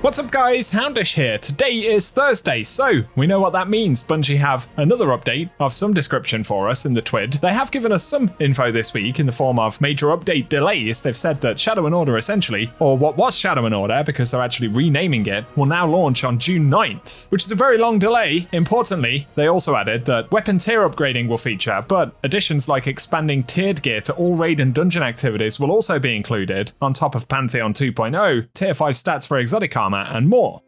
What's up guys, Houndish here. Today is Thursday, so we know what that means. Bungie have another update of some description for us in the TWID. They have given us some info this week in the form of major update delays. They've said that Shadow and Order essentially, or what was Shadow and Order because they're actually renaming it, will now launch on June 9th, which is a very long delay. Importantly, they also added that weapon tier upgrading will feature, but additions like expanding tiered gear to all raid and dungeon activities will also be included, on top of Pantheon 2.0, tier 5 stats for exotic armor, and more.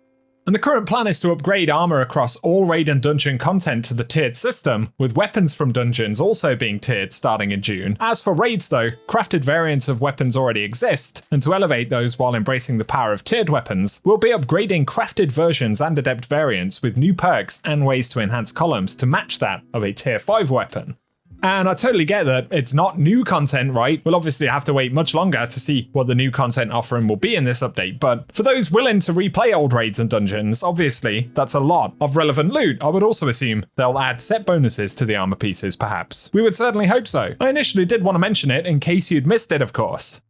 And the current plan is to upgrade armor across all raid and dungeon content to the tiered system, with weapons from dungeons also being tiered starting in June. As for raids though, crafted variants of weapons already exist, and to elevate those while embracing the power of tiered weapons, we'll be upgrading crafted versions and adept variants with new perks and ways to enhance columns to match that of a tier 5 weapon. And I totally get that it's not new content, right? We'll obviously have to wait much longer to see what the new content offering will be in this update, but for those willing to replay old raids and dungeons, obviously that's a lot of relevant loot. I would also assume they'll add set bonuses to the armor pieces, perhaps. We would certainly hope so. I initially did want to mention it in case you'd missed it, of course.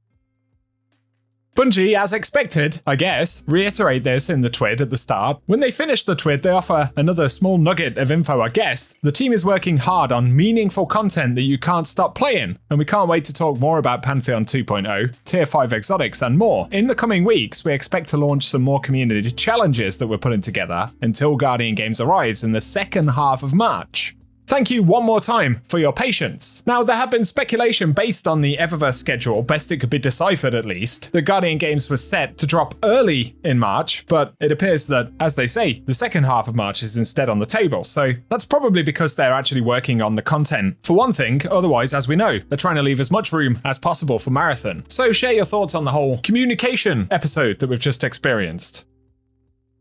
Bungie, as expected, I guess, reiterate this in the TWID at the start. When they finish the TWID, they offer another small nugget of info, I guess. The team is working hard on meaningful content that you can't stop playing, and we can't wait to talk more about Pantheon 2.0, Tier 5 exotics, and more. In the coming weeks, we expect to launch some more community challenges that we're putting together until Guardian Games arrives in the second half of March. Thank you one more time for your patience. Now, there have been speculation based on the Eververse schedule, best it could be deciphered at least, that Guardian Games was set to drop early in March, but it appears that, as they say, the second half of March is instead on the table, so that's probably because they're actually working on the content. For one thing, otherwise, as we know, they're trying to leave as much room as possible for Marathon. So share your thoughts on the whole communication episode that we've just experienced.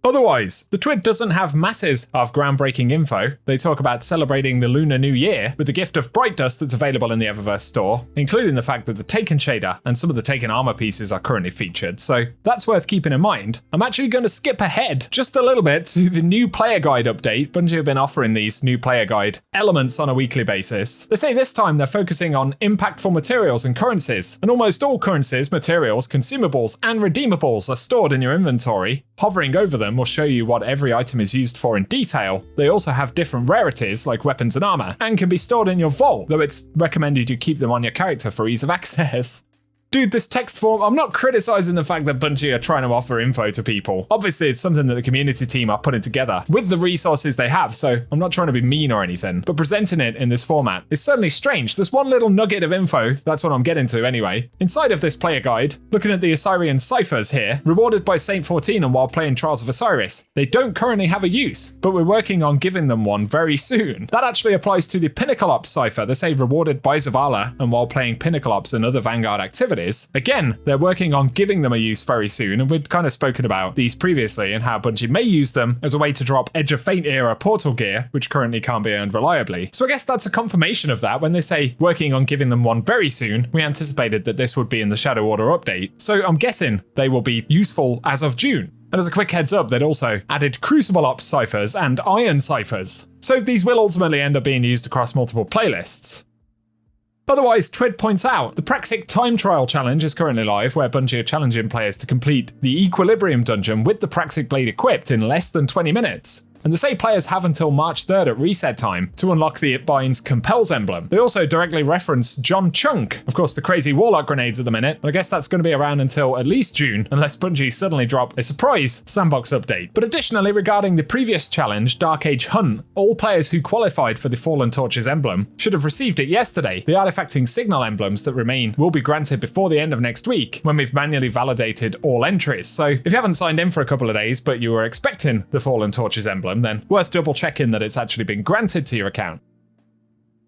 Otherwise, the TWID doesn't have masses of groundbreaking info. They talk about celebrating the Lunar New Year with the gift of Bright Dust that's available in the Eververse store, including the fact that the Taken shader and some of the Taken armor pieces are currently featured, so that's worth keeping in mind. I'm actually going to skip ahead just a little bit to the new player guide update. Bungie have been offering these new player guide elements on a weekly basis. They say this time they're focusing on impactful materials and currencies, and almost all currencies, materials, consumables, and redeemables are stored in your inventory. Hovering over them will show you what every item is used for in detail. They also have different rarities like weapons and armor, and can be stored in your vault, though it's recommended you keep them on your character for ease of access. Dude, this text form, I'm not criticizing the fact that Bungie are trying to offer info to people. Obviously, it's something that the community team are putting together with the resources they have, so I'm not trying to be mean or anything, but presenting it in this format is certainly strange. There's one little nugget of info, that's what I'm getting to anyway. Inside of this player guide, looking at the Osirian ciphers here, rewarded by Saint 14 and while playing Trials of Osiris. They don't currently have a use, but we're working on giving them one very soon. That actually applies to the Pinnacle Ops cipher. They say rewarded by Zavala and while playing Pinnacle Ops and other Vanguard activities. Again, they're working on giving them a use very soon, and we'd kind of spoken about these previously and how Bungie may use them as a way to drop Edge of Fate era portal gear, which currently can't be earned reliably. So I guess that's a confirmation of that. When they say working on giving them one very soon, we anticipated that this would be in the Shadow Order update. So I'm guessing they will be useful as of June. And as a quick heads up, they'd also added Crucible Ops ciphers and Iron ciphers. So these will ultimately end up being used across multiple playlists. Otherwise, TWID points out, the Praxic Time Trial Challenge is currently live, where Bungie are challenging players to complete the Equilibrium dungeon with the Praxic Blade equipped in less than 20 minutes. And they say players have until March 3rd at reset time to unlock the It Binds Compels emblem. They also directly reference John Chunk, of course the crazy Warlock grenades at the minute, and I guess that's going to be around until at least June, unless Bungie suddenly drop a surprise sandbox update. But additionally, regarding the previous challenge, Dark Age Hunt, all players who qualified for the Fallen Torches emblem should have received it yesterday. The artifacting signal emblems that remain will be granted before the end of next week, when we've manually validated all entries. So if you haven't signed in for a couple of days, but you were expecting the Fallen Torches emblem, then worth double checking that it's actually been granted to your account.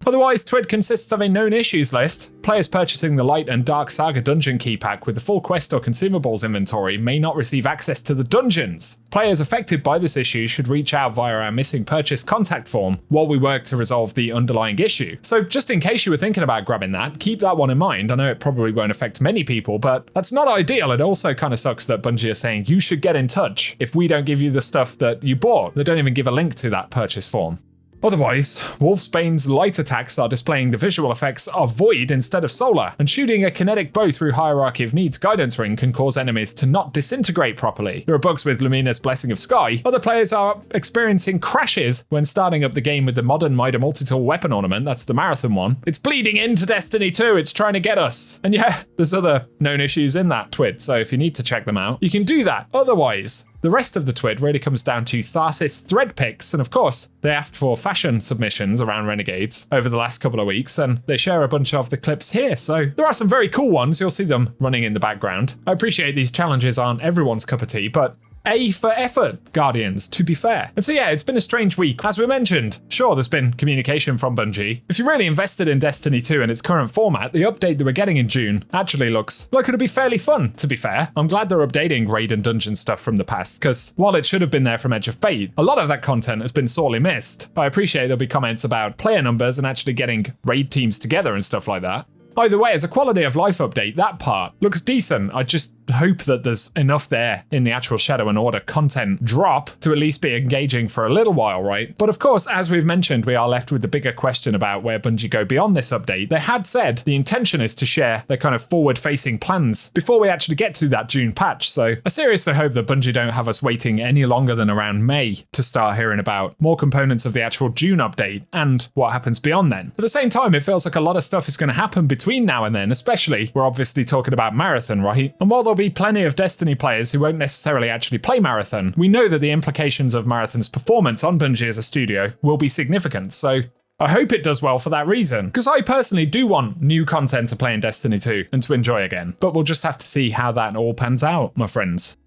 Otherwise, TWID consists of a known issues list. Players purchasing the Light and Dark Saga dungeon key pack with the full quest or consumables inventory may not receive access to the dungeons. Players affected by this issue should reach out via our missing purchase contact form while we work to resolve the underlying issue. So just in case you were thinking about grabbing that, keep that one in mind. I know it probably won't affect many people, but that's not ideal. It also kind of sucks that Bungie are saying you should get in touch if we don't give you the stuff that you bought. They don't even give a link to that purchase form. Otherwise, Wolfsbane's light attacks are displaying the visual effects of Void instead of Solar, and shooting a kinetic bow through Hierarchy of Needs guidance ring can cause enemies to not disintegrate properly. There are bugs with Lumina's Blessing of Sky. Other players are experiencing crashes when starting up the game with the modern Mida multi-tool weapon ornament. That's the marathon one. It's bleeding into Destiny 2. It's trying to get us. And yeah, there's other known issues in that twit, so if you need to check them out, you can do that. Otherwise, the rest of the twit really comes down to Tharsis thread picks, and of course, they asked for fashion submissions around Renegades over the last couple of weeks, and they share a bunch of the clips here, so there are some very cool ones. You'll see them running in the background. I appreciate these challenges aren't everyone's cup of tea, but A for effort, Guardians, to be fair. And so yeah, it's been a strange week. As we mentioned, sure, there's been communication from Bungie. If you're really invested in Destiny 2 and its current format, the update that we're getting in June actually looks like it'll be fairly fun, to be fair. I'm glad they're updating raid and dungeon stuff from the past, because while it should have been there from Edge of Fate, a lot of that content has been sorely missed. I appreciate there'll be comments about player numbers and actually getting raid teams together and stuff like that. Either way, as a quality of life update, that part looks decent. I just hope that there's enough there in the actual Shadow and Order content drop to at least be engaging for a little while, right? But of course, as we've mentioned, we are left with the bigger question about where Bungie go beyond this update. They had said the intention is to share their kind of forward-facing plans before we actually get to that June patch. So I seriously hope that Bungie don't have us waiting any longer than around May to start hearing about more components of the actual June update and what happens beyond then. At the same time, it feels like a lot of stuff is going to happen between now and then, especially we're obviously talking about Marathon, right? And while there'll be plenty of Destiny players who won't necessarily actually play Marathon, we know that the implications of Marathon's performance on Bungie as a studio will be significant. So I hope it does well for that reason, because I personally do want new content to play in Destiny 2 and to enjoy again. But we'll just have to see how that all pans out, my friends.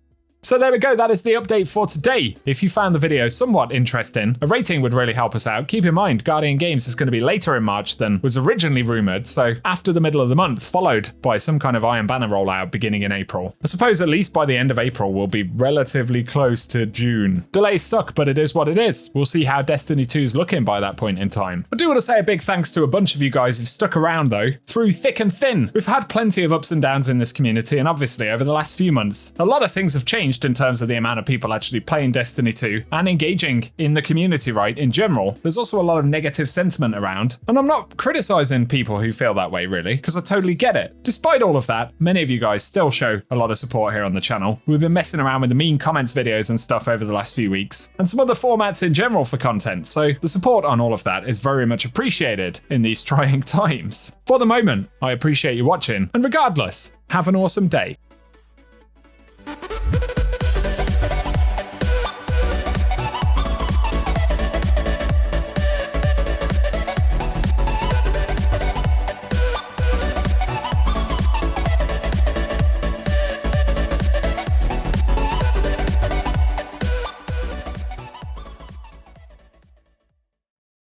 So there we go, that is the update for today. If you found the video somewhat interesting, a rating would really help us out. Keep in mind, Guardian Games is going to be later in March than was originally rumoured, so after the middle of the month, followed by some kind of Iron Banner rollout beginning in April. I suppose at least by the end of April, we'll be relatively close to June. Delays suck, but it is what it is. We'll see how Destiny 2's looking by that point in time. I do want to say a big thanks to a bunch of you guys who've stuck around though, through thick and thin. We've had plenty of ups and downs in this community, and obviously over the last few months, a lot of things have changed in terms of the amount of people actually playing Destiny 2 and engaging in the community, right, in general. There's also a lot of negative sentiment around, and I'm not criticizing people who feel that way, really, because I totally get it. Despite all of that, many of you guys still show a lot of support here on the channel. We've been messing around with the mean comments videos and stuff over the last few weeks, and some other formats in general for content, so the support on all of that is very much appreciated in these trying times. For the moment, I appreciate you watching, and regardless, have an awesome day.